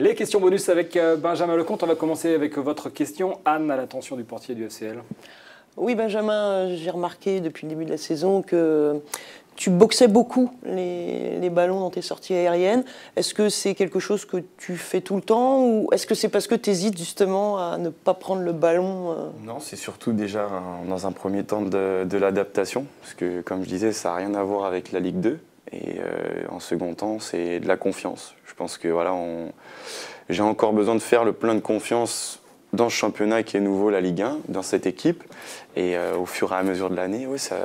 Les questions bonus avec Benjamin Lecomte. On va commencer avec votre question. Anne, à l'attention du portier du FCL. Oui, Benjamin, j'ai remarqué depuis le début de la saison que tu boxais beaucoup les ballons dans tes sorties aériennes. Est-ce que c'est quelque chose que tu fais tout le temps ou est-ce que c'est parce que tu hésites justement à ne pas prendre le ballon Non, c'est surtout déjà dans un premier temps de l'adaptation. Parce que comme je disais, ça n'a rien à voir avec la Ligue 2. Et en second temps, c'est de la confiance. Je pense que voilà, j'ai encore besoin de faire le plein de confiance dans ce championnat qui est nouveau, la Ligue 1, dans cette équipe. Et au fur et à mesure de l'année, oui, ça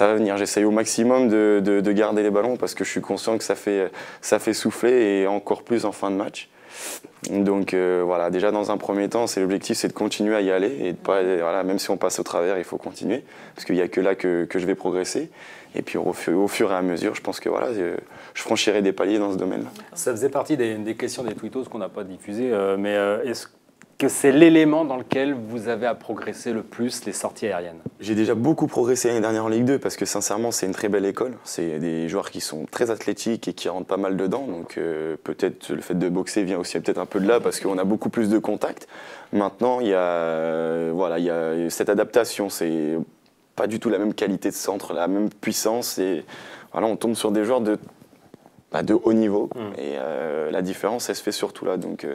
va venir. J'essaye au maximum de garder les ballons parce que je suis conscient que ça fait souffler et encore plus en fin de match. Donc voilà, déjà dans un premier temps, l'objectif c'est de continuer à y aller et de pas, voilà, même si on passe au travers, il faut continuer parce qu'il n'y a que là que je vais progresser. Et puis au fur et à mesure, je pense que voilà, je franchirai des paliers dans ce domaine-là. Ça faisait partie des questions des tweetos qu'on n'a pas diffusées, mais est-ce que c'est l'élément dans lequel vous avez à progresser le plus, les sorties aériennes? J'ai déjà beaucoup progressé l'année dernière en Ligue 2 parce que sincèrement c'est une très belle école. C'est des joueurs qui sont très athlétiques et qui rentrent pas mal dedans. Donc peut-être le fait de boxer vient aussi peut-être un peu de là parce qu'on a beaucoup plus de contacts. Maintenant il y a cette adaptation. C'est pas du tout la même qualité de centre, la même puissance. Et voilà, on tombe sur des joueurs de haut niveau. Et la différence elle se fait surtout là. Donc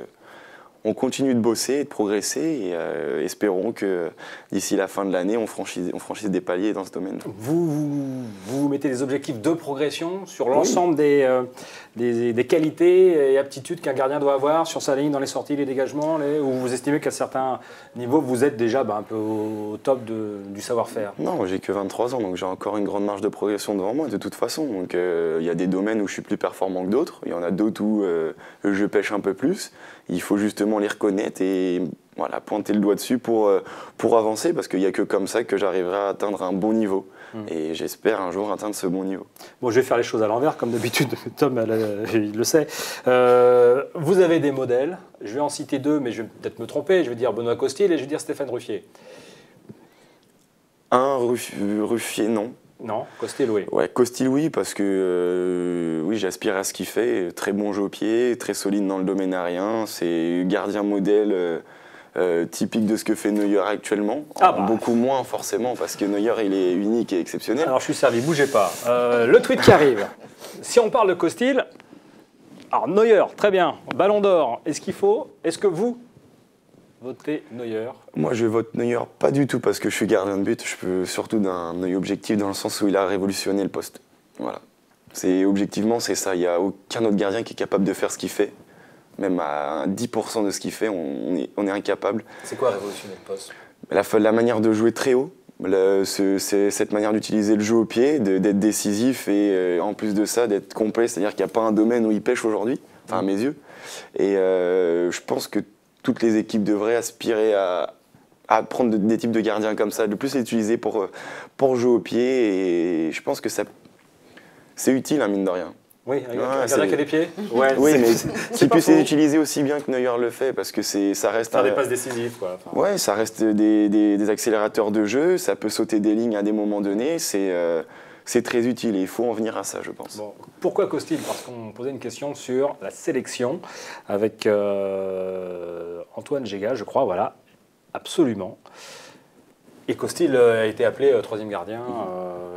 on continue de bosser et de progresser et espérons que d'ici la fin de l'année, on franchisse des paliers dans ce domaine. Vous mettez des objectifs de progression sur l'ensemble des qualités et aptitudes qu'un gardien doit avoir sur sa ligne, dans les sorties, les dégagements, ou vous estimez qu'à certains niveaux, vous êtes déjà un peu au top du savoir-faire? Non, j'ai que 23 ans, donc j'ai encore une grande marge de progression devant moi de toute façon. Donc il y a des domaines où je suis plus performant que d'autres, il y en a d'autres où je pêche un peu plus. Il faut justement les reconnaître et voilà, pointer le doigt dessus pour avancer parce qu'il n'y a que comme ça que j'arriverai à atteindre un bon niveau. Et j'espère un jour atteindre ce bon niveau. Bon, je vais faire les choses à l'envers, comme d'habitude, Tom, il le sait. Vous avez des modèles, je vais en citer deux, mais je vais peut-être me tromper. Je vais dire Benoît Costil et je vais dire Stéphane Ruffier. Ruffier, non. Non, Costil, oui. Ouais, Costil, oui, parce que oui, j'aspire à ce qu'il fait. Très bon jeu au pied, très solide dans le domaine aérien. C'est gardien modèle typique de ce que fait Neuer actuellement. Beaucoup moins forcément, parce que Neuer, il est unique et exceptionnel. Alors, je suis servi, bougez pas. Le tweet qui arrive. Si on parle de Costil, alors Neuer, très bien, Ballon d'Or, est-ce que vous votez Neuer? Moi, je vote Neuer pas du tout parce que je suis gardien de but. Je peux surtout d'un œil objectif dans le sens où il a révolutionné le poste. Voilà. Objectivement, c'est ça. Il n'y a aucun autre gardien qui est capable de faire ce qu'il fait. Même à 10% de ce qu'il fait, on est incapable. C'est quoi révolutionner le poste? La manière de jouer très haut. C'est cette manière d'utiliser le jeu au pied, d'être décisif et en plus de ça, d'être complet. C'est-à-dire qu'il n'y a pas un domaine où il pêche aujourd'hui, enfin à mes yeux. Et je pense que toutes les équipes devraient aspirer à prendre des types de gardiens comme ça, de plus les utiliser pour jouer au pied. Et je pense que c'est utile, hein, mine de rien. Oui, un gardien qui a des pieds. Ouais, oui, mais qui puisse les utiliser aussi bien que Neuer le fait, parce que ça reste... Faire des passes décisives, quoi. Enfin... Ouais, ça reste des accélérateurs de jeu, ça peut sauter des lignes à des moments donnés, c'est très utile et il faut en venir à ça, je pense. Bon, pourquoi Costil? Parce qu'on posait une question sur la sélection avec Antoine Géga, je crois, voilà, absolument. Et Costil a été appelé troisième gardien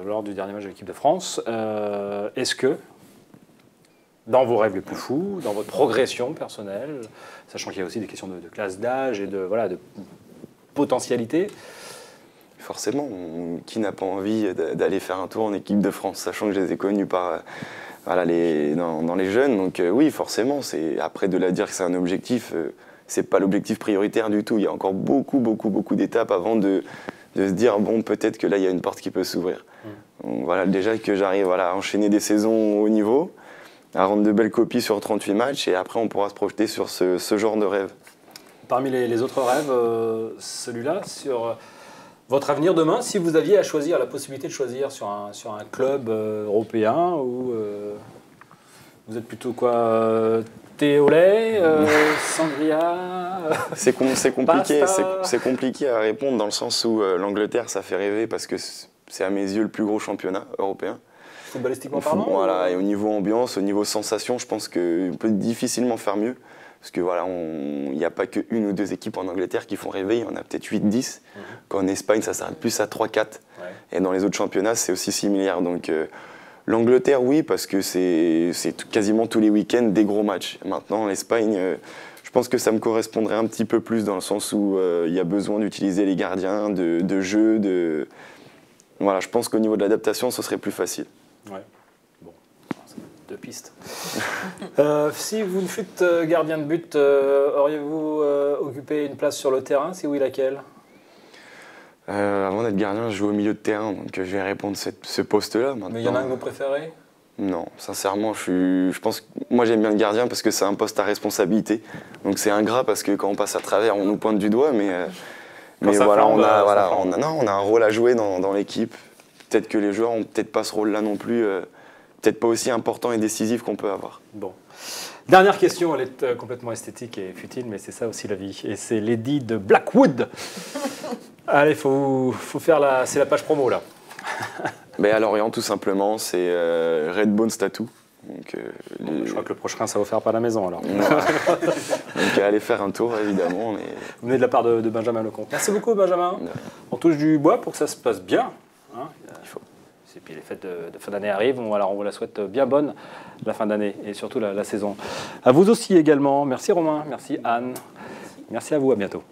lors du dernier match de l'équipe de France. Est-ce que, dans vos rêves les plus fous, dans votre progression personnelle, sachant qu'il y a aussi des questions de classe d'âge et de potentialité, forcément, qui n'a pas envie d'aller faire un tour en équipe de France, sachant que je les ai connus dans les jeunes. Donc oui, forcément, après de la dire que c'est un objectif, c'est pas l'objectif prioritaire du tout. Il y a encore beaucoup d'étapes avant de se dire, bon, peut-être que là, il y a une porte qui peut s'ouvrir. Donc voilà, déjà que j'arrive à enchaîner des saisons au niveau, à rendre de belles copies sur 38 matchs, et après, on pourra se projeter sur ce genre de rêve. Parmi les autres rêves, celui-là, sur... votre avenir demain, si vous aviez à choisir, la possibilité de choisir sur un club européen, ou vous êtes plutôt quoi, Théolais, Sangria, c'est compliqué, c'est compliqué à répondre dans le sens où l'Angleterre, ça fait rêver parce que c'est à mes yeux le plus gros championnat européen. footballistiquement parlant. Voilà, et au niveau ambiance, au niveau sensation, je pense qu'on peut difficilement faire mieux. Parce que voilà, il n'y a pas qu'une ou deux équipes en Angleterre qui font rêver, on a peut-être 8-10. Qu'en Espagne, ça s'arrête plus à 3-4. Ouais. Et dans les autres championnats, c'est aussi similaire. Donc l'Angleterre, oui, parce que c'est quasiment tous les week-ends des gros matchs. Maintenant, l'Espagne, je pense que ça me correspondrait un petit peu plus dans le sens où il y a besoin d'utiliser les gardiens, de jeu, Voilà, je pense qu'au niveau de l'adaptation, ce serait plus facile. Ouais. Bon, deux pistes. Si vous ne fûtes gardien de but, auriez-vous occupé une place sur le terrain? Si oui, laquelle? Avant d'être gardien, je jouais au milieu de terrain, donc je vais répondre ce poste-là. Mais il y en a un que vous préférez? Non, sincèrement, je pense que moi j'aime bien le gardien parce que c'est un poste à responsabilité. Donc c'est ingrat parce que quand on passe à travers, on nous pointe du doigt, mais voilà, on a un rôle à jouer dans l'équipe. Peut-être que les joueurs n'ont peut-être pas ce rôle-là non plus, peut-être pas aussi important et décisif qu'on peut avoir. Bon. Dernière question, elle est complètement esthétique et futile, mais c'est ça aussi la vie. Et c'est Lady de Blackwood. Allez, faut faire c'est la page promo là. À Lorient, tout simplement, c'est Red Bones Tattoo. Donc, je crois que le prochain, ça va faire pas la maison alors. Donc allez faire un tour évidemment. Mais... Vous venez de la part de Benjamin Lecomte. Merci beaucoup Benjamin. On touche du bois pour que ça se passe bien. Hein, il faut. Et puis les fêtes de fin d'année arrivent, alors on vous la souhaite bien bonne, la fin d'année et surtout la saison. À vous aussi également. Merci Romain, merci Anne, merci à vous, à bientôt.